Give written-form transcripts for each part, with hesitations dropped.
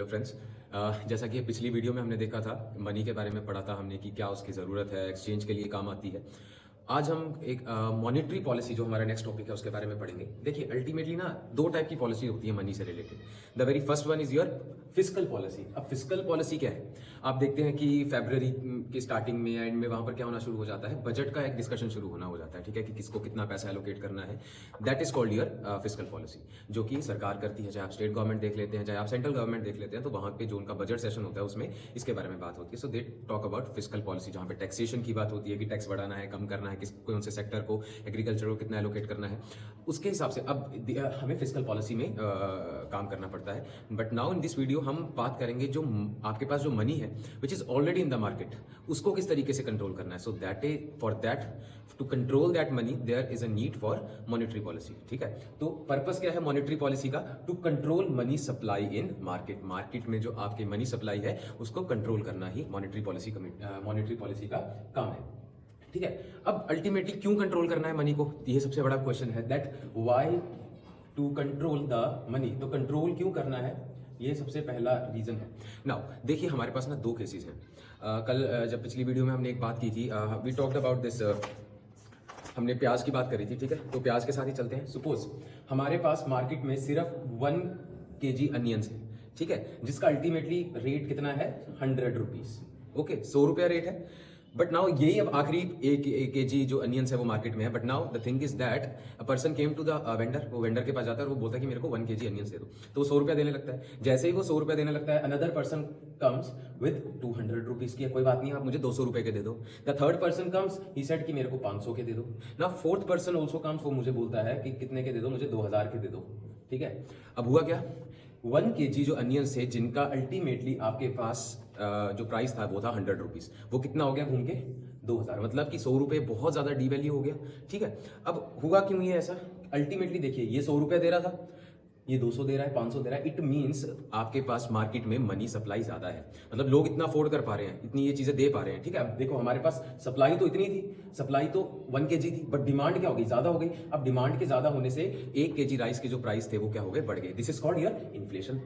Hello friends, जैसा कि पिछली वीडियो में हमने देखा था, मनी के बारे में पढ़ा था हमने कि क्या उसकी ज़रूरत है, एक्सचेंज के लिए काम आती है। आज हम एक मॉनेटरी पॉलिसी, जो हमारा नेक्स्ट टॉपिक है, उसके बारे में पढ़ेंगे। देखिए, अल्टीमेटली ना दो टाइप की पॉलिसी होती है मनी से related. The very first one is your fiscal policy. अब फिस्कल पॉलिसी क्या है? आप देखते हैं कि फरवरी के स्टार्टिंग में एंड में वहां पर क्या होना शुरू हो जाता है, बजट का एक डिस्कशन शुरू होना हो जाता है, ठीक है, कि किसको कितना पैसा एलोकेट करना है। That is called your fiscal policy, जो कि सरकार करती है। चाहे आप स्टेट गवर्नमेंट देख लेते हैं, चाहे आप सेंट्रल गवर्नमेंट देख लेते हैं, तो वहां पे जो उनका बजट सेशन होता है उसमें इसके बारे में बात होती है। So they talk about fiscal policy, जहां पे टैक्सेशन की बात होती है कि टैक्स बढ़ाना है, कम करना है, किस कौन से सेक्टर को, एग्रीकल्चर को कितना एलोकेट करना है, उसके हिसाब से अब हमें फिस्कल पॉलिसी में काम करना पड़ता है। But now in this video हम बात करेंगे जो आपके पास जो मनी है which is already in the market, उसको किस तरीके से कंट्रोल करना है। So that is for that, to control that money there is a need for monetary policy, ठीक है। तो पर्पस क्या है मॉनेटरी पॉलिसी का? To control money supply in market. Market में जो आपकी मनी सप्लाई है उसको कंट्रोल करना ही मॉनेटरी पॉलिसी का काम है, ठीक है। अब अल्टीमेटली क्यों कंट्रोल करना है मनी को, ये सबसे बड़ा क्वेश्चन है। That why to control the money, तो कंट्रोल क्यों करना है, ये सबसे पहला रीजन है। नाउ देखिए, हमारे पास ना दो केसेस हैं। कल जब पिछली वीडियो में हमने एक बात की थी, वी टॉक्ड अबाउट दिस, हमने प्याज की बात करी थी, ठीक है। तो प्याज के साथ ही चलते हैं। सपोज हमारे पास मार्केट में सिर्फ 1 kg अनियंस है, ठीक है, जिसका अल्टीमेटली रेट कितना है, 100 रुपीज, ओके, 100 रुपया रेट है। बट नाउ यही अब आखिरी एक kg जो अनियंस है वो मार्केट में है। But now the thing is that a person came to the vendor, वो वेंडर के पास जाता है और वो बोलता है कि मेरे को 1 kg अनियंस दे दो, तो वो 100 रुपया देने लगता है। जैसे ही वो 100 रुपया देने लगता है, another person comes with 200 rupees की, कोई बात नहीं, आप मुझे 200 रुपए के दे दो। The third person comes, he said कि मेरे को 500 के दे दो। ना फोर्थ पर्सन ऑल्सो कम्स, वो मुझे बोलता है कि कितने के दे दो, मुझे 2000 के दे दो, ठीक है। अब हुआ क्या, 1 kg जो अनियंस थे, जिनका अल्टीमेटली आपके पास जो प्राइस था वो था 100 रुपीज, वो कितना हो गया घूम के 2000, मतलब कि 100 रुपए बहुत ज्यादा डीवैल्यू हो गया, ठीक है। अब हुआ क्यों ये ऐसा? अल्टीमेटली देखिए, ये 100 रुपए दे रहा था, ये 200 दे रहा है, 500 दे रहा है। इट मींस आपके पास मार्केट में मनी सप्लाई ज्यादा है, मतलब लोग इतना अफोर्ड कर पा रहे हैं, इतनी ये चीजें दे पा रहे हैं, ठीक है। अब देखो, हमारे पास सप्लाई तो इतनी थी, सप्लाई तो 1 kg थी, बट डिमांड क्या हो गई, ज्यादा हो गई। अब डिमांड के ज्यादा होने से 1 kg राइस के जो प्राइस थे वो क्या हो गए, बढ़ गए। This is called your inflation,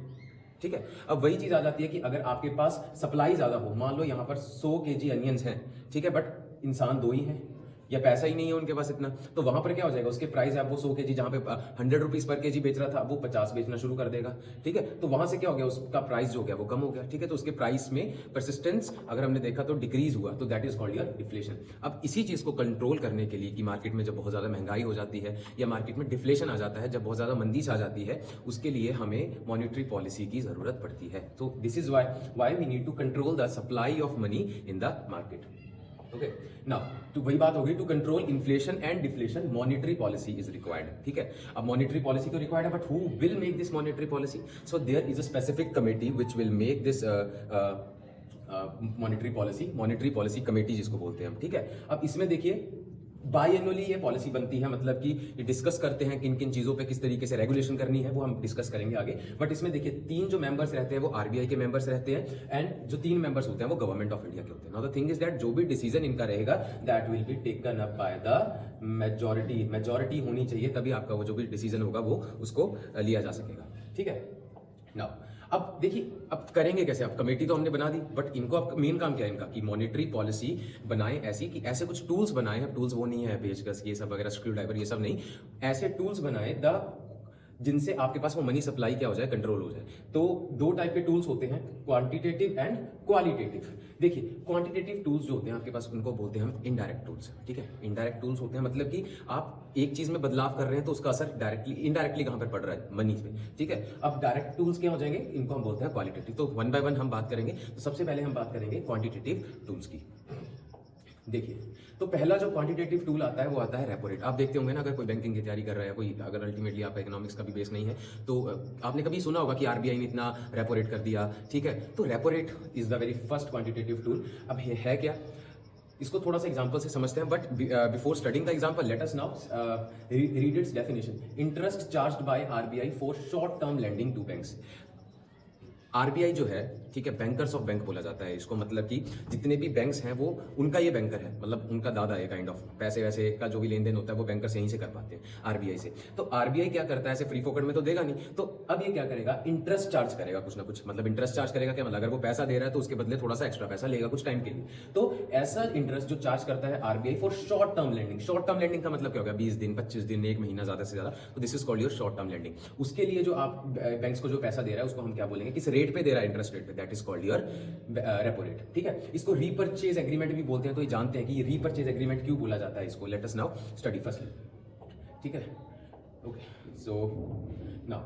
ठीक है। अब वही चीज आ जाती है कि अगर आपके पास सप्लाई ज्यादा हो, मान लो यहां पर 100 kg अनियंस हैं, ठीक है, बट इंसान 2 ही हैं या पैसा ही नहीं है उनके पास इतना, तो वहां पर क्या हो जाएगा, उसके प्राइस आप वो 100 kg जहां पे 100 रुपीज पर kg बेच रहा था, वो 50 बेचना शुरू कर देगा, ठीक है। तो वहां से क्या हो गया, उसका प्राइस जो हो गया वो कम हो गया, ठीक है। तो उसके प्राइस में परसिस्टेंस अगर हमने देखा तो डिक्रीज हुआ, तो that is called your deflation. अब इसी चीज को कंट्रोल करने के लिए कि मार्केट में जब बहुत ज्यादा महंगाई हो जाती है या मार्केट में डिफ्लेशन आ जाता है, जब बहुत ज्यादा मंदी आ जाती है, उसके लिए हमें मॉनेटरी पॉलिसी की जरूरत पड़ती है। तो this is why we need to control the supply of money in the market, okay. Now तो वही बात होगी, to control inflation and deflation monetary policy is required, ठीक है। अब मॉनेटरी पॉलिसी तो रिक्वायर्ड है, but who will make this monetary policy? So there is a specific committee which will make this monetary policy committee जिसको बोलते हैं हम, ठीक है। अब इसमें देखिए, बाई एनुअली ये पॉलिसी बनती है, मतलब कि ये डिस्कस करते हैं किन किन चीजों पे किस तरीके से रेगुलेशन करनी है, वो हम डिस्कस करेंगे आगे। बट इसमें देखिए, 3 जो मेंबर्स रहते हैं वो आरबीआई के मेंबर्स रहते हैं, एंड जो 3 मेंबर्स होते हैं वो गवर्नमेंट ऑफ इंडिया के होते हैं। Now the thing is that जो भी डिसीजन इनका रहेगा, that will be taken up by the majority होनी चाहिए, तभी आपका वो जो भी डिसीजन होगा वो उसको लिया जा सकेगा, ठीक है। नाउ अब देखिए, अब करेंगे कैसे? अब कमेटी तो हमने बना दी, बट इनको अब मेन काम क्या है इनका, कि मॉनेटरी पॉलिसी बनाए ऐसी कि ऐसे कुछ टूल्स बनाए हैं। टूल्स वो नहीं है पेचकस ये सब वगैरह, स्क्रू ड्राइवर ये सब नहीं, ऐसे टूल्स बनाए जिनसे आपके पास वो मनी सप्लाई क्या हो जाए, कंट्रोल हो जाए। तो 2 टाइप के टूल्स होते हैं, क्वांटिटेटिव एंड क्वालिटेटिव। देखिए, क्वांटिटेटिव टूल्स जो होते हैं आपके पास, उनको बोलते हैं हम इनडायरेक्ट टूल्स, ठीक है। इनडायरेक्ट टूल्स होते हैं, मतलब कि आप एक चीज में बदलाव कर रहे हैं तो उसका असर डायरेक्टली इनडायरेक्टली कहां पर पड़ रहा है, मनी पे, ठीक है। अब डायरेक्ट टूल्स क्या हो जाएंगे, इनको हम बोलते हैं क्वालिटेटिव। तो 1 बाय 1 हम बात करेंगे। तो सबसे पहले हम बात करेंगे क्वांटिटेटिव टूल्स की। देखिए, तो पहला जो क्वांटिटेटिव टूल आता है वो आता है रेपो रेट। आप देखते होंगे ना, अगर कोई बैंकिंग की तैयारी कर रहा है, कोई अगर अल्टीमेटली आपका इकोनॉमिक्स का भी बेस नहीं है, तो आपने कभी सुना होगा कि आरबीआई ने इतना रेपो रेट कर दिया, ठीक है। तो repo rate is the very first quantitative tool. अब ये है क्या, इसको थोड़ा सा एग्जांपल से समझते हैं, but before studying the example let us now read its definition. Interest charged by RBI for short term lending to banks. RBI जो है, ठीक है, बैंकर्स ऑफ बैंक बोला जाता है इसको, मतलब कि जितने भी बैंक्स हैं वो उनका ये बैंकर है, मतलब उनका दादा है काइंड ऑफ। पैसे वैसे का जो भी लेन देन होता है वो बैंकर से यहीं से कर पाते हैं, आरबीआई से। तो आरबीआई क्या करता है, ऐसे फ्री फोकट में तो देगा नहीं, तो अब ये क्या करेगा, इंटरेस्ट चार्ज करेगा कुछ ना कुछ। मतलब इंटरेस्ट चार्ज करेगा क्या, मतलब अगर वो पैसा दे रहा है तो उसके बदले थोड़ा सा एक्स्ट्रा पैसा लेगा कुछ टाइम के लिए। तो ऐसा इंटरेस्ट जो चार्ज करता है RBI for short term lending. Short term lending का मतलब क्या होगा, 20 दिन, 25 दिन, 1 महीना ज्यादा से ज्यादा, तो this is called your short term lending. उसके लिए जो आप बैंक्स को जो पैसा दे रहा है उसको हम क्या बोलेंगे, किस रेट पे दे रहा है, इंटरेस्ट रेट पे, that is called your repo rate. ठीक है, इसको रीपर्चेज एग्रीमेंट भी बोलते हैं। तो ये जानते हैं कि ये रीपर्चेज एग्रीमेट क्यों बोला जाता है इसको। Late us now study firstly, ठीक है, ओके। सो नाउ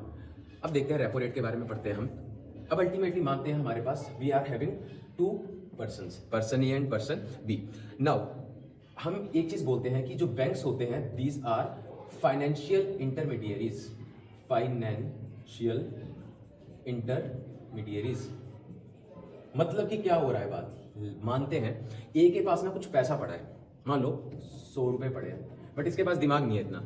अब देखते हैं रेपो रेट के बारे में पढ़ते हैं हम। अब अल्टीमेटली मानते हैं हमारे पास we are having two persons, person A and person B. Now हम एक चीज बोलते हैं कि जो बैंक्स होते हैं these are financial intermediaries, financial intermediaries. मतलब कि क्या हो रहा है, बात मानते हैं ए के पास ना कुछ पैसा पड़ा है, मान लो 100 रुपए पड़े हैं, बट इसके पास दिमाग नहीं है इतना।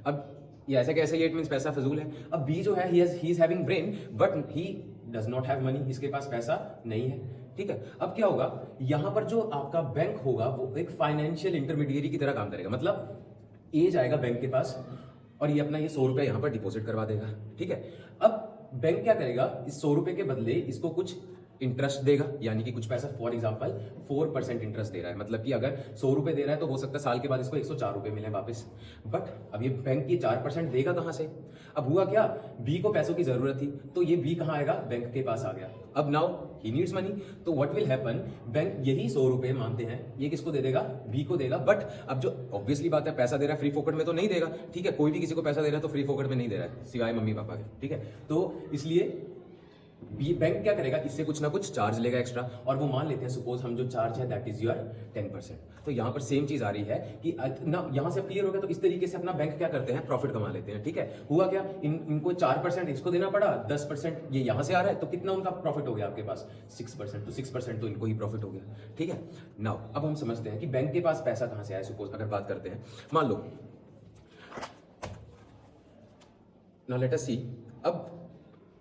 अब ये ऐसे कैसे, ये इट मींस पैसा फजूल है। अब बी जो है he is having brain but he does not have money, इसके पास पैसा नहीं है। ठीक है, अब क्या होगा, यहां पर जो आपका बैंक होगा वो एक फाइनेंशियल इंटरमीडिएरी की तरह काम करेगा। मतलब ए जाएगा बैंक के पास और ये अपना ये 100 रुपए यहां पर डिपॉजिट करवा देगा। ठीक है, अब बैंक क्या करेगा, इस 100 रुपए के बदले इसको कुछ इंटरेस्ट देगा, यानी कि कुछ पैसा, फॉर एग्जांपल 4% इंटरेस्ट दे रहा है। मतलब कि अगर 100 रुपए दे रहा है तो हो सकता है साल के बाद इसको 104 रुपए मिले वापस। बट अब ये बैंक ये 4% देगा कहां से। अब हुआ क्या, बी को पैसों की जरूरत थी तो ये बी कहां आएगा, बैंक के पास आ गया। अब नाउ ही नीड्स मनी, तो व्हाट विल हैपन, बैंक यही 100 रुपए मानते हैं ये किसको दे देगा, बी को देगा। बट अब जो ऑब्वियसली बात है, पैसा दे रहा है फ्री फोकट में तो नहीं देगा। ठीक है, कोई भी किसी को पैसा दे रहा है तो फ्री फोकट में नहीं दे रहा है, सिवाय मम्मी पापा के। ठीक है, तो इसलिए बैंक क्या करेगा, इससे कुछ ना कुछ चार्ज लेगा एक्स्ट्रा। और वो मान लेते हैं सपोज हम जो चार्ज है दैट इज योर 10%। तो यहां पर सेम चीज आ रही है कि ना, यहां से क्लियर हो गया। तो इस तरीके से अपना बैंक क्या करते हैं, प्रॉफिट कमा लेते हैं। ठीक है, हुआ क्या, इनको 4% इसको देना पड़ा, 10% ये यहां से आ रहा है, तो कितना उनका प्रॉफिट हो गया आपके पास, 6%। तो 6% तो इनको ही प्रॉफिट हो गया। ठीक है, नाउ अब हम समझते हैं कि बैंक के पास पैसा कहां से आया। सपोज अगर बात करते हैं, मान लो नाउ लेट अस सी, अब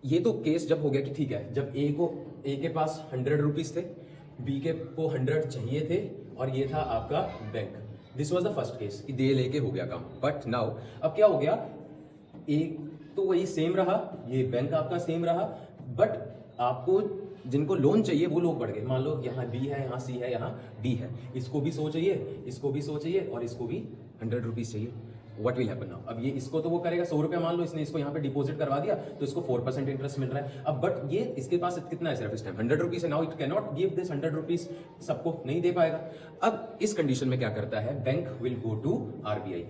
ये तो केस जब हो गया कि ठीक है, जब ए के पास 100 रुपीज थे, बी के को 100 चाहिए थे और ये था आपका bank. This was the first case कि दे लेके हो गया काम। बट नाउ अब क्या हो गया, ए तो वही सेम रहा, ये बैंक आपका सेम रहा, बट आपको जिनको लोन चाहिए वो लोग बढ़ गए। मान लो यहाँ बी है, यहाँ सी है, यहाँ डी है, इसको भी 100 चाहिए, इसको भी 100 चाहिए और इसको भी 100 रुपीज चाहिए। What will happen now? अब ये इसको तो वो करेगा 100 रुपया, मान लो इसने इसको यहाँ पे डिपॉजिट करवा दिया तो इसको 4% इंटरेस्ट मिल रहा है। अब बट ये इसके पास कितना है, सिर्फ इस टाइम 100 रुपीज है। Now it can not give this 100 rupees, सबको नहीं दे पाएगा। अब इस कंडीशन में क्या करता है, bank will go to RBI,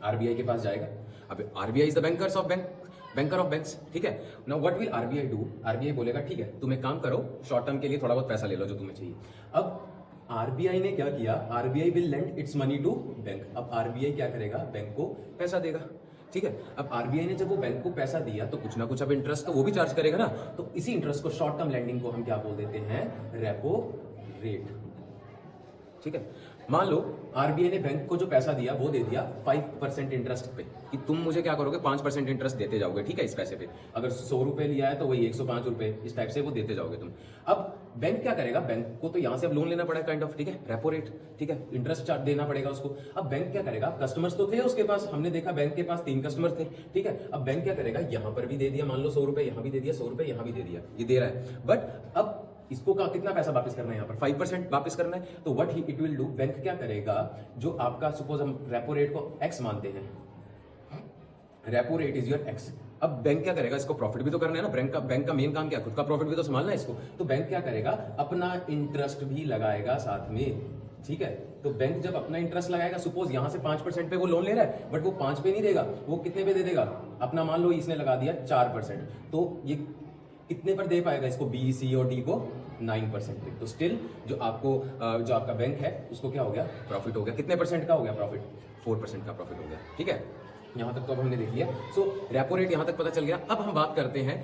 RBI के पास जाएगा। अब RBI is the bankers of bank, banker of banks. ठीक है, now what will RBI do, RBI बोलेगा ठीक है तुम एक काम करो, शॉर्ट टर्म के लिए थोड़ा बहुत पैसा ले लो जो तुम्हें चाहिए। अब आरबीआई ने क्या किया, RBI will lend its money to bank. अब आरबीआई क्या करेगा, बैंक को पैसा देगा। ठीक है, अब आरबीआई ने जब वो बैंक को पैसा दिया तो कुछ ना कुछ अब इंटरेस्ट तो वो भी चार्ज करेगा ना। तो इसी इंटरेस्ट को, शॉर्ट टर्म लैंडिंग को हम क्या बोल देते हैं, रेपो रेट। ठीक है, मान लो आरबीआई ने बैंक को जो पैसा दिया वो दे दिया 5% इंटरेस्ट पे, कि तुम मुझे क्या करोगे, 5% इंटरेस्ट देते जाओगे। ठीक है, इस पैसे पे अगर 100 रुपए लिया है तो वही 105 रुपए, इस टाइप से वो देते जाओगे तुम। अब बैंक क्या करेगा, बैंक को तो यहां से अब लोन लेना पड़ा काइंड ऑफ। ठीक है, रेपो रेट, ठीक है, इंटरेस्ट चार्ज देना पड़ेगा उसको। अब बैंक क्या करेगा, कस्टमर्स तो थे उसके पास, हमने देखा बैंक के पास 3 कस्टमर थे। ठीक है, अब बैंक क्या करेगा, यहां पर भी दे दिया, मान लो 100 रुपए, यहां भी दे दिया 100 रुपए, यहां भी दे दिया, ये दे रहा है। बट अब इसको का कितना पैसा वापस करना है, यहाँ पर 5% वापस करना है। तो what it will do, bank क्या करेगा, जो आपका सपोज हम रेपो रेट को x मानते हैं, repo rate is your x। अब बैंक क्या करेगा, इसको प्रॉफिट भी तो करना है ना, बैंक का मेन काम क्या, खुद का प्रॉफिट भी तो संभालना है इसको। तो बैंक क्या करेगा, अपना इंटरेस्ट भी लगाएगा साथ में। ठीक है, तो बैंक जब अपना इंटरेस्ट लगाएगा, सपोज यहां से 5% पे वो लोन ले रहा है, बट वो 5 पे नहीं देगा, वो कितने पे दे देगा, अपना मान लो इसने लगा दिया 4%, तो ये कितने पर दे पाएगा इसको, बी सी और डी को 9% पे। तो स्टिल जो आपका बैंक है उसको क्या हो गया, प्रॉफिट हो गया। कितने परसेंट का हो गया प्रॉफिट, 4% का प्रॉफिट हो गया। ठीक है, यहां तक तो अब हमने देख लिया। सो रेपो रेट यहां तक पता चल गया। अब हम बात करते हैं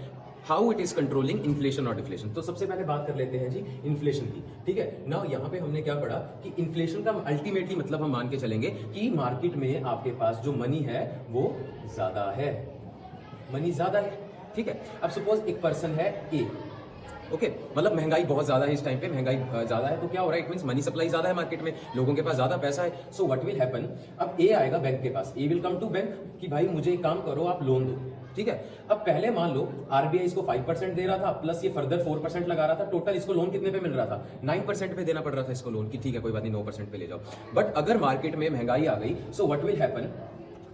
how it is controlling inflation और डिफ्लेशन। तो सबसे पहले बात कर लेते हैं जी इन्फ्लेशन की। ठीक है, नाउ यहाँ पे हमने क्या पढ़ा कि इन्फ्लेशन का अल्टीमेटली मतलब हम मान के चलेंगे कि मार्केट में आपके पास जो मनी है वो ज्यादा है, मनी ज्यादा है। ठीक है। अब सपोज एक पर्सन है ए, ओके मतलब महंगाई बहुत ज्यादा है इस टाइम पे, महंगाई ज्यादा है, तो क्या हो रहा है, इट मींस मनी सप्लाई ज्यादा है मार्केट में, लोगों के पास ज्यादा पैसा है। सो व्हाट विल हैपन, अब ए आएगा बैंक के पास, ए विल कम टू बैंक कि भाई मुझे एक काम करो, आप लोन दो, ठीक है। अब पहले मान लो आरबीआई इसको 5% दे रहा था, प्लस ये फर्दर 4% लगा रहा था, टोटल इसको लोन कितने पे मिल रहा था, 9% पे देना पड़ रहा था इसको लोन, कि ठीक है कोई बात नहीं 9% पे ले जाओ। बट अगर मार्केट में महंगाई आ गई, so what will happen,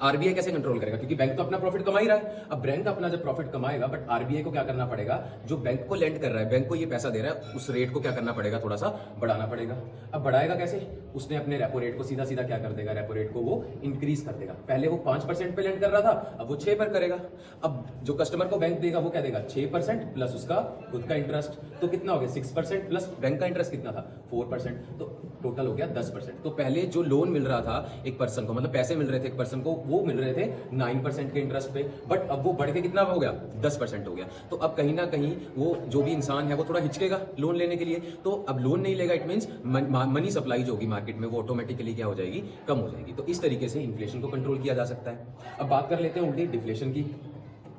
RBI कैसे कंट्रोल करेगा, क्योंकि बैंक तो अपना प्रॉफिट कमा ही रहा है। अब बैंक अपना जब प्रॉफिट कमाएगा, बट आरबीआई को क्या करना पड़ेगा, जो बैंक को लेंड कर रहा है, बैंक को ये पैसा दे रहा है, उस रेट को क्या करना पड़ेगा, थोड़ा सा बढ़ाना पड़ेगा। अब बढ़ाएगा कैसे, उसने अपने रेपो रेट को सीधा सीधा क्या कर देगा, रेपो रेट को वो इंक्रीज कर देगा। पहले वो 5% पे लेंड कर रहा था, अब वो 6 पर करेगा। अब जो कस्टमर को बैंक देगा वो क्या देगा, 6% प्लस उसका खुद का इंटरेस्ट, तो कितना हो गया 6% प्लस बैंक का इंटरेस्ट कितना था 4%, तो टोटल हो गया 10%। तो पहले जो लोन मिल रहा था एक पर्सन को, मतलब पैसे मिल रहे थे एक पर्सन को, वो मिल रहे थे 9% के इंटरेस्ट पे, बट अब वो बढ़ के कितना हो गया 10% हो गया। तो अब कहीं ना कहीं वो जो भी इंसान है वो थोड़ा हिचकेगा लोन लेने के लिए, तो अब लोन नहीं लेगा, इट मींस मनी सप्लाई जो होगी मार्केट में वो ऑटोमेटिकली क्या हो जाएगी, कम हो जाएगी। तो इस तरीके से इन्फ्लेशन को कंट्रोल किया जा सकता है। अब बात कर लेते हैं उल्टी डिफ्लेशन की।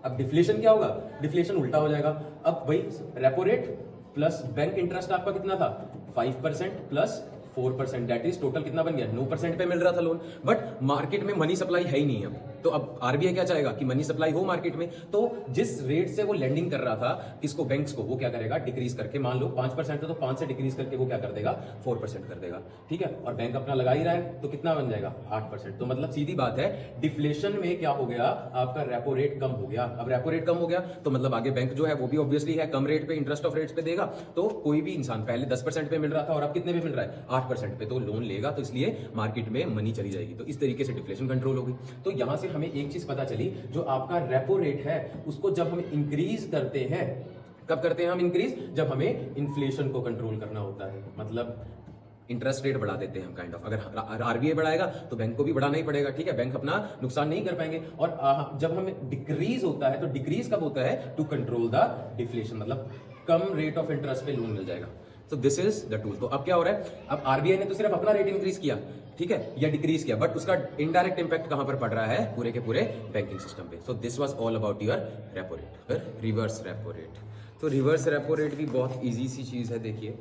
अब डिफ्लेशन क्या होगा, डिफ्लेशन उल्टा हो जाएगा। अब भाई repo rate plus bank interest आपका कितना था 5% प्लस 4%, दैट इज टोटल कितना बन गया 9% पे मिल रहा था लोन, बट मार्केट में मनी सप्लाई है ही नहीं अब। तो अब आरबीआई क्या चाहेगा कि मनी सप्लाई हो मार्केट में, तो जिस रेट से वो लेंडिंग कर रहा था किसको, बैंक्स को, वो क्या करेगा डिक्रीज करके, मान लो 5% है तो 5 से डिक्रीज करके वो क्या कर देगा 4% कर देगा, ठीक है। और बैंक अपना लगा ही रहा है तो कितना बन जाएगा 8%। तो मतलब सीधी बात है, डिफ्लेशन में क्या हो गया, आपका रेपो रेट कम हो गया। अब रेपो रेट कम हो गया तो मतलब आगे बैंक जो है वो भी ऑब्वियसली है कम रेट पे, इंटरेस्ट ऑफ रेट्स पे देगा। तो कोई भी इंसान पहले 10% पे मिल रहा था और अब कितने पे मिल रहा है 8% पे, तो लोन लेगा, तो इसलिए मार्केट में मनी चली जाएगी। तो इस तरीके से डिफ्लेशन कंट्रोल होगी। तो यहां से हमें एक चीज पता चली, जो आपका रेपो रेट है उसको जब हम इंक्रीज करते हैं, कब करते हैं हम इंक्रीज, जब हमें इन्फ्लेशन को कंट्रोल करना होता है, मतलब इंटरेस्ट रेट बढ़ा देते हैं हम काइंड ऑफ। अगर आरबीआई बढ़ाएगा तो बैंक को भी बढ़ाना ही पड़ेगा, ठीक है, बैंक अपना नुकसान नहीं कर पाएंगे। और जब हमें डिक्रीज होता है, तो डिक्रीज कब होता है, टू कंट्रोल द डिफ्लेशन, मतलब कम रेट ऑफ इंटरेस्ट पे लोन मिल जाएगा। तो दिस इज द टूल। तो अब क्या हो रहा है, अब आरबीआई ने तो सिर्फ अपना रेट इंक्रीज किया, ठीक है, या डिक्रीज किया, बट उसका इनडायरेक्ट इंपैक्ट कहां पर पड़ रहा है, पूरे के पूरे बैंकिंग सिस्टम पे। So this was all about your repo rate. फिर रिवर्स रेपो रेट, तो रिवर्स रेपो रेट भी बहुत इजी सी चीज है। देखिए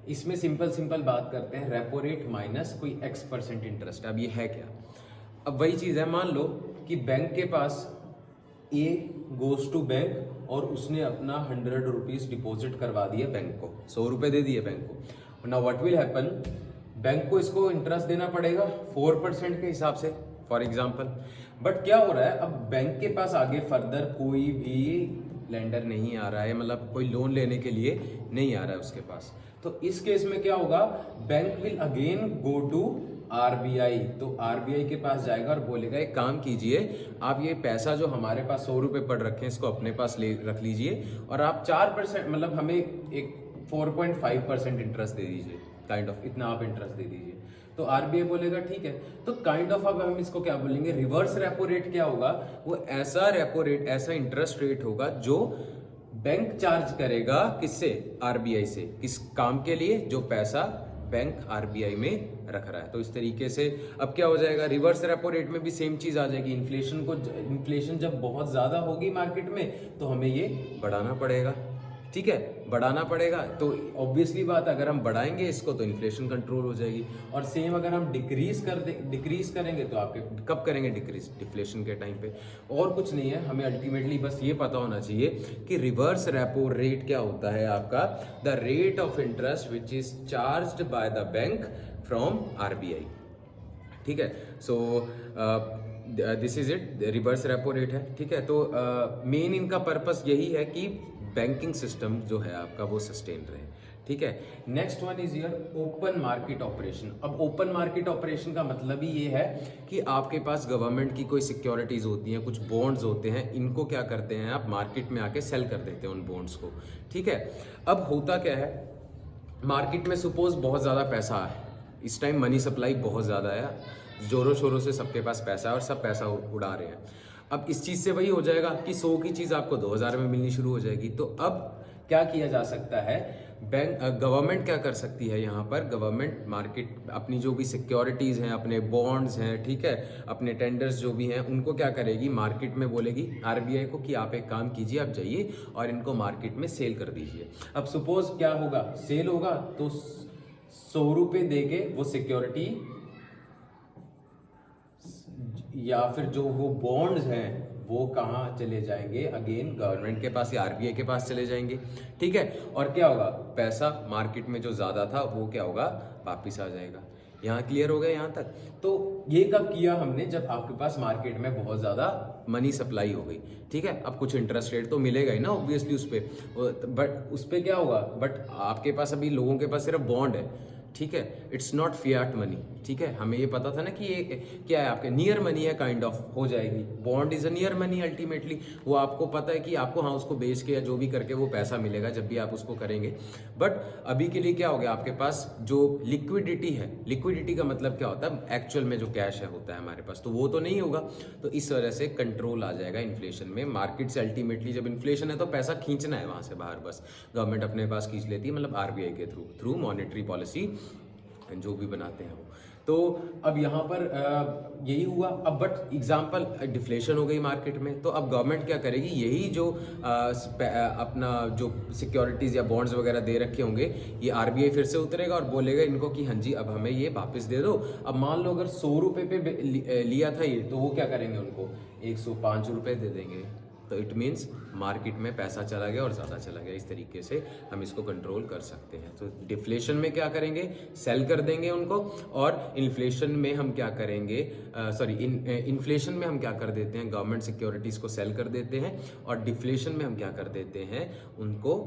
इसमें सिंपल बात करते हैं, रेपो रेट माइनस कोई x% इंटरेस्ट। अब ये है क्या, अब वही चीज है, मान लो कि बैंक के पास ए गोज टू बैंक और उसने अपना 100 रुपीज डिपॉजिट करवा दिए बैंक को, 100 रुपए दे दिए बैंक को। Now what will happen, bank को इसको इंटरेस्ट देना पड़ेगा 4% के हिसाब से फॉर एग्जाम्पल। बट क्या हो रहा है, अब बैंक के पास आगे फर्दर कोई भी लेंडर नहीं आ रहा है, मतलब कोई लोन लेने के लिए नहीं आ रहा है उसके पास। तो इस केस में क्या होगा, bank will again go to RBI. तो आरबीआई के पास जाएगा और बोलेगा एक काम कीजिए, आप ये पैसा जो हमारे पास 100 रुपए पड़ रखे हैं इसको अपने पास ले रख लीजिए और आप 4%, मतलब हमें एक 4.5% इंटरेस्ट दे दीजिए, काइंड ऑफ इतना आप इंटरेस्ट दे दीजिए। तो आरबीआई बोलेगा ठीक है। तो काइंड ऑफ अब हम इसको क्या बोलेंगे, रिवर्स रेपो रेट क्या होगा, वो ऐसा रेपो रेट, ऐसा इंटरेस्ट रेट होगा जो बैंक चार्ज करेगा किससे, आरबीआई से, किस काम के लिए, जो पैसा बैंक आरबीआई में रख रहा है। तो इस तरीके से अब क्या हो जाएगा, रिवर्स रेपो रेट में भी सेम चीज आ जाएगी। इन्फ्लेशन जब बहुत ज्यादा होगी मार्केट में तो हमें ये बढ़ाना पड़ेगा, ठीक है, बढ़ाना पड़ेगा। तो ऑब्वियसली बात, अगर हम बढ़ाएंगे इसको तो इन्फ्लेशन कंट्रोल हो जाएगी। और सेम अगर हम डिक्रीज करेंगे तो आपके कब करेंगे डिक्रीज, डिफ्लेशन के टाइम पे। और कुछ नहीं है, हमें अल्टीमेटली बस ये पता होना चाहिए कि रिवर्स रेपो रेट क्या होता है आपका, the rate of interest which is charged by the bank from RBI, ठीक है। So this is it, reverse repo rate है, ठीक है। तो मेन इनका पर्पस यही है कि बैंकिंग सिस्टम जो है आपका वो सस्टेन रहे, ठीक है। Next one is your open market operation. अब ओपन मार्केट ऑपरेशन का मतलब ही ये है कि आपके पास गवर्नमेंट की कोई सिक्योरिटीज होती हैं, कुछ बॉन्ड्स होते हैं, इनको क्या करते हैं आप मार्केट में आके सेल कर देते हैं उन बॉन्ड्स को, ठीक है। अब होता क्या है, मार्केट में सपोज बहुत ज्यादा पैसा है, इस टाइम मनी सप्लाई बहुत ज्यादा है, जोरों शोरों से सबके पास पैसा है और सब पैसा उड़ा रहे हैं। अब इस चीज से वही हो जाएगा कि 100 की चीज आपको 2000 में मिलनी शुरू हो जाएगी। तो अब क्या किया जा सकता है, बैंक गवर्नमेंट क्या कर सकती है यहाँ पर, गवर्नमेंट मार्केट अपनी जो भी सिक्योरिटीज़ हैं, अपने बॉन्ड्स हैं, ठीक है, अपने टेंडर्स जो भी हैं, उनको क्या करेगी, मार्केट में बोलेगी आरबीआई को कि आप एक काम कीजिए, आप जाइए और इनको मार्केट में सेल कर दीजिए। अब सपोज क्या होगा, सेल होगा तो 100 रुपये दे के वो सिक्योरिटी या फिर जो वो बॉन्ड्स हैं वो कहाँ चले जाएंगे, अगेन गवर्नमेंट के पास या आरबीआई के पास चले जाएंगे, ठीक है। और क्या होगा, पैसा मार्केट में जो ज़्यादा था वो क्या होगा, वापिस आ जाएगा। यहाँ क्लियर हो गया यहाँ तक। तो ये कब किया हमने, जब आपके पास मार्केट में बहुत ज़्यादा मनी सप्लाई हो गई, ठीक है। अब कुछ इंटरेस्ट रेट तो मिलेगा ही ना ऑब्वियसली उस पर, बट उस पर क्या होगा, बट आपके पास अभी लोगों के पास सिर्फ बॉन्ड है, ठीक है, इट्स नॉट फियाट मनी, ठीक है। हमें ये पता था ना कि ये क्या है, आपके नियर मनी है, काइंड ऑफ हो जाएगी। Bond is a near money ultimately, वो आपको पता है कि आपको हाँ उसको बेच के या जो भी करके वो पैसा मिलेगा जब भी आप उसको करेंगे। बट अभी के लिए क्या हो गया, आपके पास जो लिक्विडिटी है, लिक्विडिटी का मतलब क्या होता है, एक्चुअल में जो कैश है होता है हमारे पास, तो वो तो नहीं होगा। तो इस वजह से कंट्रोल आ जाएगा इन्फ्लेशन में। मार्केट से अल्टीमेटली जब इन्फ्लेशन है तो पैसा खींचना है वहां से बाहर, बस गवर्नमेंट अपने पास खींच लेती है, मतलब आरबीआई के थ्रू मॉनेटरी पॉलिसी जो भी बनाते हैं वो। तो अब यहाँ पर यही हुआ। अब बट एग्जाम्पल डिफ्लेशन हो गई मार्केट में, तो अब गवर्नमेंट क्या करेगी, यही जो अपना जो सिक्योरिटीज़ या बॉन्ड्स वगैरह दे रखे होंगे, ये आरबीआई फिर से उतरेगा और बोलेगा इनको कि हाँ जी अब हमें ये वापस दे दो। अब मान लो अगर 100 रुपये पे लिया था ये, तो वो क्या करेंगे, उनको 105 रुपये दे देंगे। तो इट मीन्स मार्केट में पैसा चला गया और ज़्यादा चला गया। इस तरीके से हम इसको कंट्रोल कर सकते हैं। तो डिफ्लेशन में क्या करेंगे, सेल कर देंगे उनको, और इन्फ्लेशन में हम क्या करेंगे, इन्फ्लेशन में हम क्या कर देते हैं, गवर्नमेंट सिक्योरिटीज़ को सेल कर देते हैं, और डिफ्लेशन में हम क्या कर देते हैं, उनको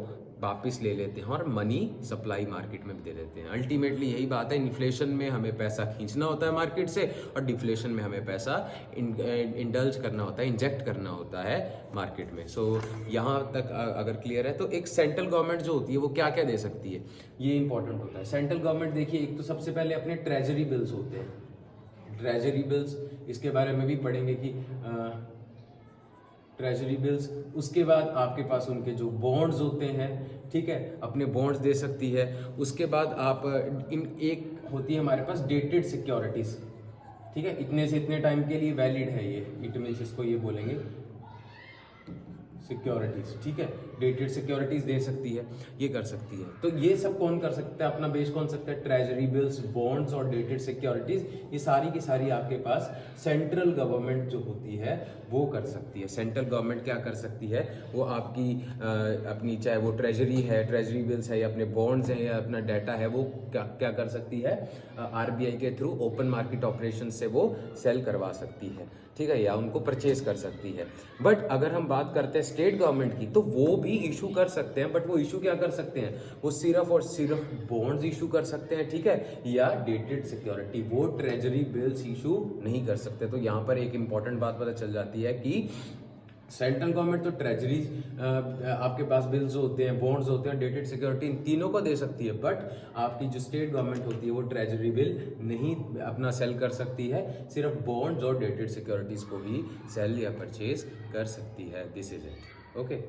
वापस ले लेते हैं और मनी सप्लाई मार्केट में दे देते हैं। अल्टीमेटली यही बात है, इन्फ्लेशन में हमें पैसा खींचना होता है मार्केट से, और डिफ्लेशन में हमें पैसा इंडल्ज करना होता है, इंजेक्ट करना होता है मार्केट में। सो यहाँ तक अगर क्लियर है, तो एक सेंट्रल गवर्नमेंट जो होती है वो क्या क्या दे सकती है, ये इंपॉर्टेंट होता है। सेंट्रल गवर्नमेंट देखिए, एक तो सबसे पहले अपने ट्रेजरी बिल्स होते हैं, ट्रेजरी बिल्स, इसके बारे में भी पढ़ेंगे कि ट्रेजरी बिल्स। उसके बाद आपके पास उनके जो बॉन्ड्स होते हैं, ठीक है, अपने बॉन्ड्स दे सकती है। उसके बाद आप एक होती है हमारे पास डेटेड सिक्योरिटीज, ठीक है, इतने से इतने टाइम के लिए वैलिड है ये, इट मीन्स इसको ये बोलेंगे सिक्योरिटीज, ठीक है, डेटेड सिक्योरिटीज दे सकती है, ये कर सकती है। तो ये सब कौन कर सकता है, अपना बेस कौन सकता है, ट्रेजरी बिल्स, बॉन्ड्स और डेटेड सिक्योरिटीज, ये सारी की सारी आपके पास सेंट्रल गवर्नमेंट जो होती है वो कर सकती है। सेंट्रल गवर्नमेंट क्या कर सकती है, वो आपकी अपनी चाहे वो ट्रेजरी है, ट्रेजरी बिल्स है, या अपने बॉन्ड्स हैं, या अपना डाटा है, वो क्या कर सकती है, आरबीआई के थ्रू ओपन मार्केट ऑपरेशन से वो सेल करवा सकती है, ठीक है, या उनको परचेज कर सकती है। बट अगर हम बात करते हैं स्टेट गवर्नमेंट की, तो वो भी इशू कर सकते हैं, बट वो इशू क्या कर सकते हैं, वो सिर्फ और सिर्फ बॉन्ड्स इशू कर सकते हैं, ठीक है, या डेटेड सिक्योरिटी, वो ट्रेजरी बिल्स इशू नहीं कर सकते। तो यहाँ पर एक इंपॉर्टेंट बात पता चल जाती है कि सेंट्रल गवर्नमेंट तो ट्रेजरीज आपके पास बिल्स होते हैं, बॉन्ड्स होते हैं, डेटेड सिक्योरिटी, इन तीनों को दे सकती है। बट आपकी जो स्टेट गवर्नमेंट होती है वो ट्रेजरी बिल नहीं अपना सेल कर सकती है, सिर्फ बॉन्ड्स और डेटेड सिक्योरिटीज को ही सेल या परचेज कर सकती है। This is it, okay.